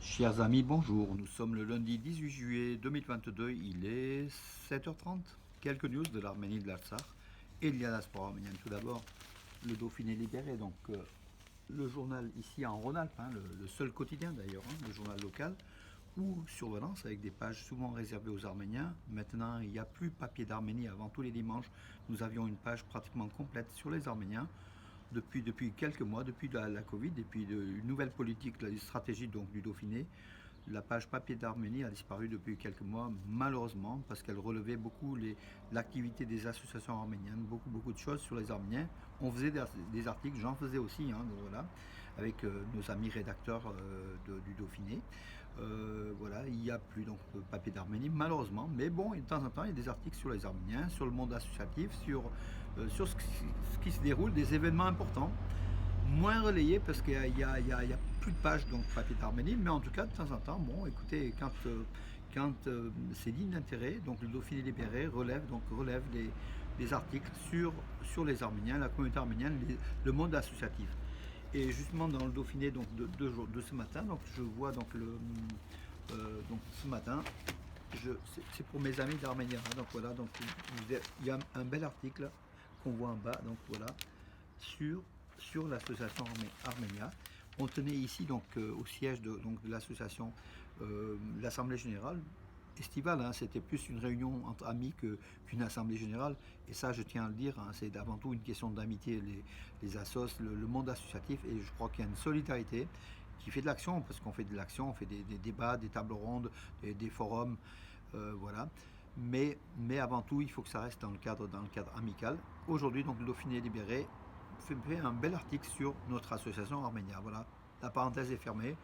Chers amis, bonjour. Nous sommes le lundi 18 juillet 2022. Il est 7h30. Quelques news de l'Arménie et de l'Artsakh et de la diaspora arménienne. Tout d'abord, le Dauphiné libéré, le journal ici en Rhône-Alpes, le seul quotidien d'ailleurs, le journal local, ou sur Valence avec des pages souvent réservées aux Arméniens. Maintenant, il n'y a plus papier d'Arménie. Avant tous les dimanches, nous avions une page pratiquement complète sur les Arméniens. Depuis quelques mois, depuis la Covid, et puis une nouvelle politique, la stratégie donc, du Dauphiné, la page papier d'Arménie a disparu depuis quelques mois, malheureusement, parce qu'elle relevait beaucoup l'activité des associations arméniennes, beaucoup de choses sur les Arméniens. On faisait des articles, j'en faisais aussi, voilà, avec nos amis rédacteurs du Dauphiné. Voilà, il n'y a plus donc de papier d'Arménie, malheureusement, mais bon, de temps en temps, il y a des articles sur les Arméniens, sur le monde associatif, sur ce qui se déroule, des événements importants moins relayé parce qu'il y a plus de pages donc papier d'Arménie, mais en tout cas de temps en temps, bon, écoutez, quand c'est digne d'intérêt, donc le Dauphiné libéré relève des articles sur les Arméniens, la communauté arménienne, le monde associatif. Et justement dans le Dauphiné donc de ce matin, donc je vois donc ce matin, c'est pour mes amis d'Arménie, donc voilà, donc il y a un bel article qu'on voit en bas, donc voilà, sur, sur l'association Arménia. On tenait ici donc au siège de l'association l'Assemblée Générale estivale, c'était plus une réunion entre amis qu'une assemblée générale, et ça je tiens à le dire, c'est avant tout une question d'amitié, les assos, le monde associatif, et je crois qu'il y a une solidarité qui fait de l'action, parce qu'on fait de l'action, on fait des débats, des tables rondes, des forums, voilà. Mais avant tout, il faut que ça reste dans le cadre amical. Aujourd'hui, donc, le Dauphiné libéré fait un bel article sur notre association Arménia. Voilà, la parenthèse est fermée.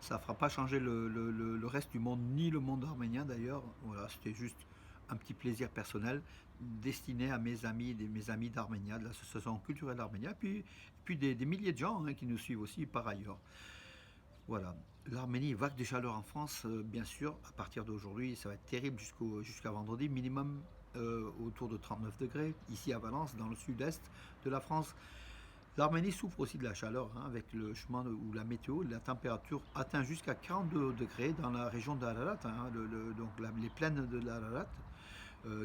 Ça ne fera pas changer le reste du monde, ni le monde arménien d'ailleurs. Voilà, c'était juste un petit plaisir personnel destiné à mes amis d'Arménia, de l'association culturelle d'Arménia, puis des milliers de gens qui nous suivent aussi par ailleurs. Voilà. L'Arménie, vague de chaleur en France, bien sûr, à partir d'aujourd'hui, ça va être terrible jusqu'à vendredi, minimum autour de 39 degrés, ici à Valence, dans le sud-est de la France. L'Arménie souffre aussi de la chaleur, avec le chemin où la météo, la température atteint jusqu'à 42 degrés dans la région d'Ararat, donc les plaines de l'Ararat.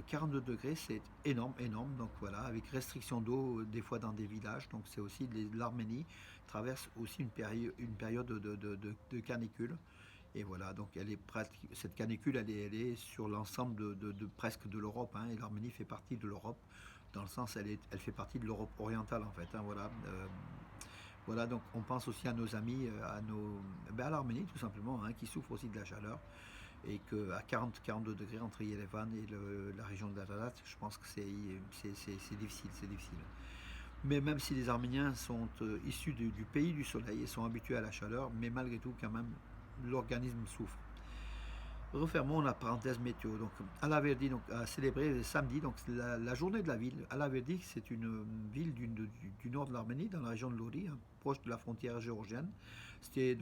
42 degrés, c'est énorme, énorme. Donc voilà, avec restriction d'eau, des fois dans des villages. Donc c'est aussi l'Arménie traverse aussi une période de canicule. Et voilà, donc cette canicule, elle est sur l'ensemble presque de l'Europe. Et l'Arménie fait partie de l'Europe, dans le sens, elle fait partie de l'Europe orientale en fait. Voilà. Voilà, donc on pense aussi à nos amis, à l'Arménie tout simplement, qui souffre aussi de la chaleur, et qu'à 40-42 degrés entre Yerevan et la région de l'Ararat, je pense que c'est difficile, c'est difficile. Mais même si les Arméniens sont issus du pays du soleil et sont habitués à la chaleur, mais malgré tout quand même l'organisme souffre. Refermons la parenthèse météo. Donc, Alaverdi a célébré samedi donc, la journée de la ville. Alaverdi, c'est une ville du nord de l'Arménie, dans la région de Lori, proche de la frontière géorgienne. C'est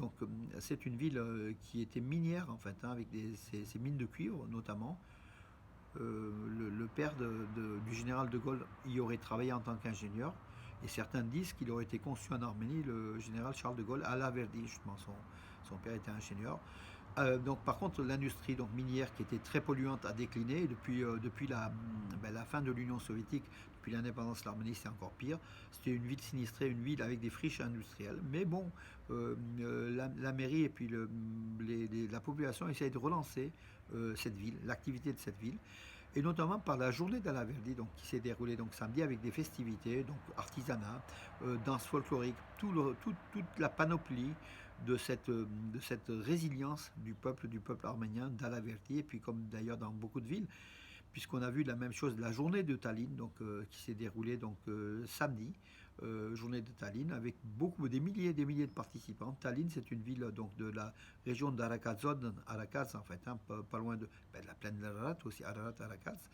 une ville qui était minière, en fait, avec ses mines de cuivre, notamment. Le père du général de Gaulle y aurait travaillé en tant qu'ingénieur. Et certains disent qu'il aurait été conçu en Arménie, le général Charles de Gaulle, à Alaverdi, justement. Son père était ingénieur. Donc, par contre, l'industrie minière qui était très polluante a décliné. Et depuis la fin de l'Union soviétique, depuis l'indépendance de l'Arménie, c'est encore pire. C'était une ville sinistrée, une ville avec des friches industrielles. Mais bon, la mairie et puis la population essayent de relancer cette ville, l'activité de cette ville, et notamment par la journée d'Alaverdi, donc qui s'est déroulée donc samedi avec des festivités, donc artisanat, danse folklorique, toute la panoplie de cette résilience du peuple arménien d'Alaverdi, et puis comme d'ailleurs dans beaucoup de villes, puisqu'on a vu la même chose, la journée de Tallinn, qui s'est déroulée samedi, journée de Tallinn, avec des milliers et des milliers de participants. Tallinn, c'est une ville donc de la région d'Arakazod, Arakaz en fait, pas loin de la plaine d'Ararat, aussi Ararat, Arakaz,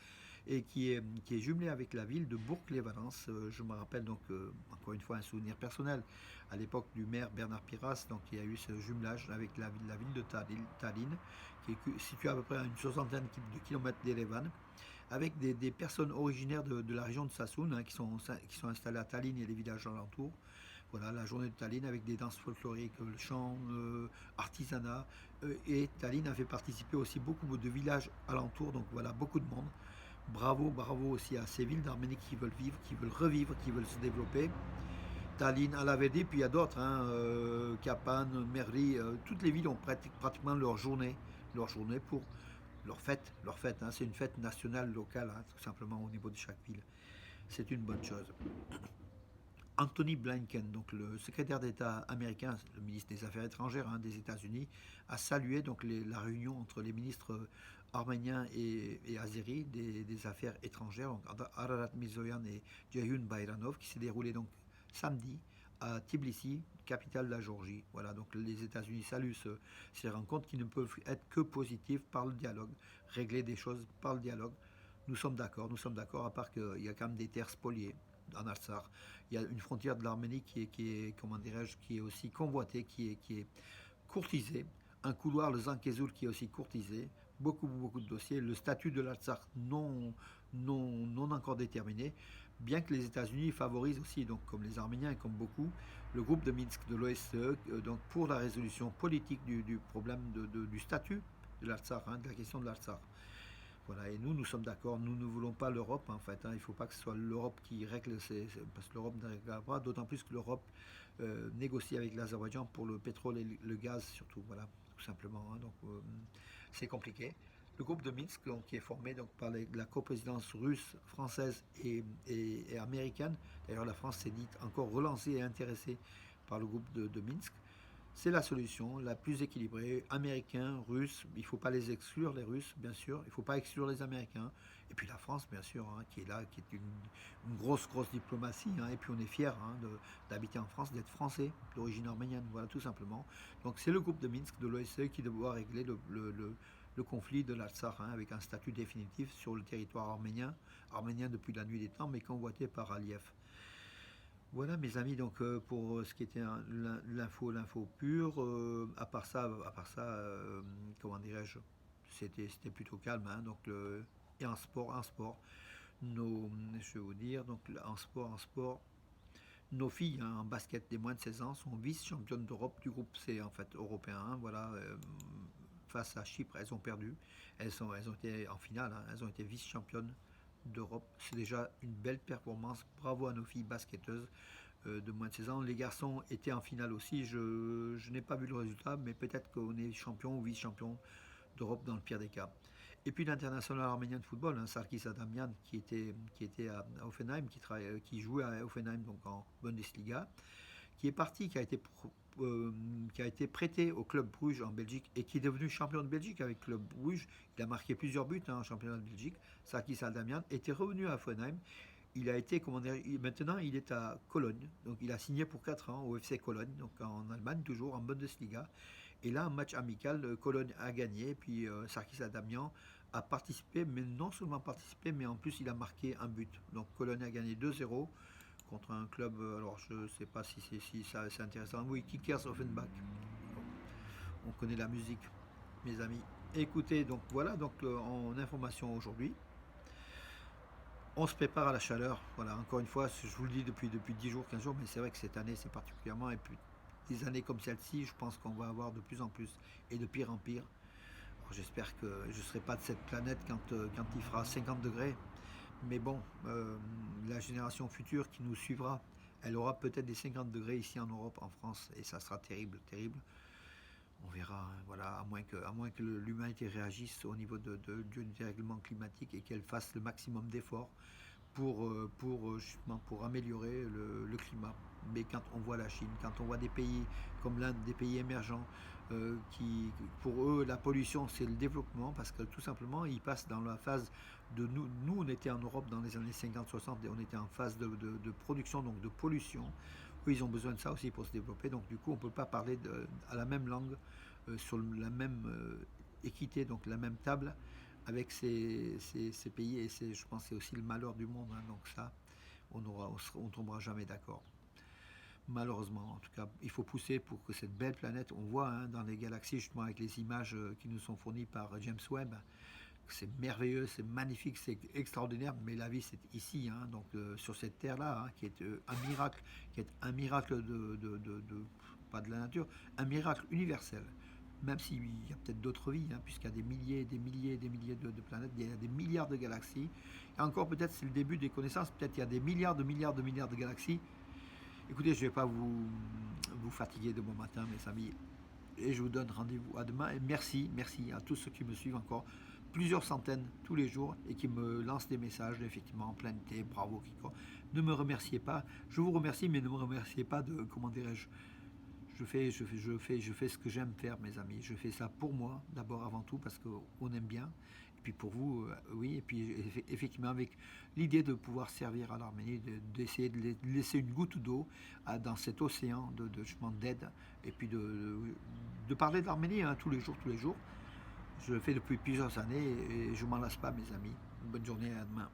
et qui est jumelée avec la ville de Bourg-les-Valences. Je me rappelle encore une fois un souvenir personnel, à l'époque du maire Bernard Piras, donc il y a eu ce jumelage avec la ville de Tallinn, qui est située à peu près à une soixantaine de kilomètres d'Erevan, avec des personnes originaires de la région de Sassoun, qui sont installées à Tallinn et les villages alentours, Voilà, la journée de Tallinn avec des danses folkloriques, le chant, artisanat. Et Tallinn a fait participer aussi beaucoup de villages alentours, donc voilà, beaucoup de monde. Bravo, bravo aussi à ces villes d'Arménie qui veulent vivre, qui veulent revivre, qui veulent se développer. Tallinn, Alavedi, puis il y a d'autres, hein, Kapan, Merli, toutes les villes ont pratiquement leur journée pour leur fête, hein, c'est une fête nationale locale, hein, tout simplement au niveau de chaque ville. C'est une bonne chose. Anthony Blinken, donc le secrétaire d'État américain, le ministre des Affaires étrangères, hein, des États-Unis, a salué donc la réunion entre les ministres arméniens et azéris des Affaires étrangères, donc Ararat Mirzoyan et Ceyhun Bayramov, qui s'est déroulé donc samedi à Tbilissi, capitale de la Géorgie. Voilà, donc les États-Unis saluent ces rencontres qui ne peuvent être que positives par le dialogue, régler des choses par le dialogue. Nous sommes d'accord, à part qu'il y a quand même des terres spoliées en Artsakh. Il y a une frontière de l'Arménie comment dirais-je, qui est aussi convoitée, qui est courtisée. Un couloir, le Zankezoul, qui est aussi courtisé. Beaucoup de dossiers. Le statut de l'Artsakh non encore déterminé. Bien que les États-Unis favorisent aussi, donc comme les Arméniens et comme beaucoup, le groupe de Minsk de l'OSCE, donc pour la résolution politique du problème du statut de l'Artsakh, hein, de la question de l'Artsakh. Voilà, et nous sommes d'accord, nous ne voulons pas l'Europe en fait, hein, il ne faut pas que ce soit l'Europe qui règle, parce que l'Europe ne réglera pas, d'autant plus que l'Europe négocie avec l'Azerbaïdjan pour le pétrole et le gaz surtout, voilà, tout simplement, hein, donc c'est compliqué. Le groupe de Minsk, donc, qui est formé donc, par la coprésidence russe, française et américaine, d'ailleurs la France s'est dite encore relancée et intéressée par le groupe de Minsk, c'est la solution la plus équilibrée. Américains, Russes, il ne faut pas les exclure, les Russes, bien sûr. Il ne faut pas exclure les Américains. Et puis la France, bien sûr, hein, qui est là, qui est une grosse diplomatie. Hein, et puis on est fiers hein, d'habiter en France, d'être français, d'origine arménienne. Voilà, tout simplement. Donc c'est le groupe de Minsk, de l'OSCE, qui doit régler le conflit de l'Artsakh hein, avec un statut définitif sur le territoire arménien depuis la nuit des temps, mais convoité par Aliyev. Voilà mes amis, donc pour ce qui était l'info pure, comment dirais-je, c'était plutôt calme, hein, donc et en sport, je vais vous dire, donc en sport, nos filles hein, en basket des moins de 16 ans sont vice-championnes d'Europe du groupe C en fait européen, hein, voilà, face à Chypre, elles ont perdu, elles ont été en finale, hein, elles ont été vice-championnes d'Europe. C'est déjà une belle performance. Bravo à nos filles basketteuses de moins de 16 ans. Les garçons étaient en finale aussi. Je n'ai pas vu le résultat, mais peut-être qu'on est champion ou vice-champion d'Europe dans le pire des cas. Et puis l'international arménien de football, hein, Sarkis Adamian, qui était à Offenheim, qui jouait à Offenheim donc en Bundesliga, qui est parti, qui a été prêté au club Bruges en Belgique et qui est devenu champion de Belgique avec le club Bruges. Il a marqué plusieurs buts hein, en championnat de Belgique. Sarkis Adamian était revenu à Offenheim. Il a été, comment dire, maintenant il est à Cologne, donc il a signé pour 4 ans au FC Cologne, donc en Allemagne toujours, en Bundesliga. Et là, un match amical, Cologne a gagné, puis Sarkis Adamian a participé, mais non seulement participé, mais en plus il a marqué un but. Donc Cologne a gagné 2-0 contre un club, alors je ne sais pas si ça c'est intéressant, oui, Kickers Offenbach. On connaît la musique, mes amis. Écoutez, donc voilà, donc en information aujourd'hui, on se prépare à la chaleur. Voilà, encore une fois, je vous le dis depuis 10 jours, 15 jours, mais c'est vrai que cette année, c'est particulièrement. Et puis, des années comme celle-ci, je pense qu'on va avoir de plus en plus et de pire en pire. J'espère que je ne serai pas de cette planète quand il fera 50 degrés. Mais bon, la génération future qui nous suivra, elle aura peut-être des 50 degrés ici en Europe, en France, et ça sera terrible, terrible. On verra, hein, voilà, à moins que l'humanité réagisse au niveau du dérèglement climatique et qu'elle fasse le maximum d'efforts justement pour améliorer le climat. Mais quand on voit la Chine, quand on voit des pays comme l'Inde, des pays émergents, qui, pour eux, la pollution, c'est le développement, parce que tout simplement, ils passent dans la phase de nous. Nous, on était en Europe dans les années 50-60, et on était en phase de production, donc de pollution. Eux, ils ont besoin de ça aussi pour se développer. Donc, du coup, on ne peut pas parler à la même langue, sur la même équité, donc la même table, avec ces pays. Et je pense que c'est aussi le malheur du monde. Hein, donc, ça, on ne tombera jamais d'accord. Malheureusement, en tout cas, il faut pousser pour que cette belle planète, on voit hein, dans les galaxies, justement avec les images qui nous sont fournies par James Webb, c'est merveilleux, c'est magnifique, c'est extraordinaire, mais la vie c'est ici, hein, donc sur cette terre-là, hein, qui est un miracle pas de la nature, un miracle universel. Même s'il y a peut-être d'autres vies, hein, puisqu'il y a des milliers et des milliers et des milliers de planètes, il y a des milliards de galaxies. Et encore peut-être c'est le début des connaissances, peut-être il y a des milliards de galaxies. Écoutez, je ne vais pas vous fatiguer de bon matin, mes amis, et je vous donne rendez-vous à demain. Et merci à tous ceux qui me suivent encore plusieurs centaines tous les jours et qui me lancent des messages, effectivement, en plein été, bravo, Kiko. Ne me remerciez pas, je vous remercie, mais ne me remerciez pas de, comment dirais-je, je fais ce que j'aime faire, mes amis. Je fais ça pour moi, d'abord, avant tout, parce qu'on aime bien. Et puis pour vous, oui. Et puis effectivement, avec l'idée de pouvoir servir à l'Arménie, d'essayer de laisser une goutte d'eau dans cet océan d'aide. Et puis de parler de l'Arménie, hein, tous les jours, tous les jours. Je le fais depuis plusieurs années et je m'en lasse pas, mes amis. Bonne journée, à demain.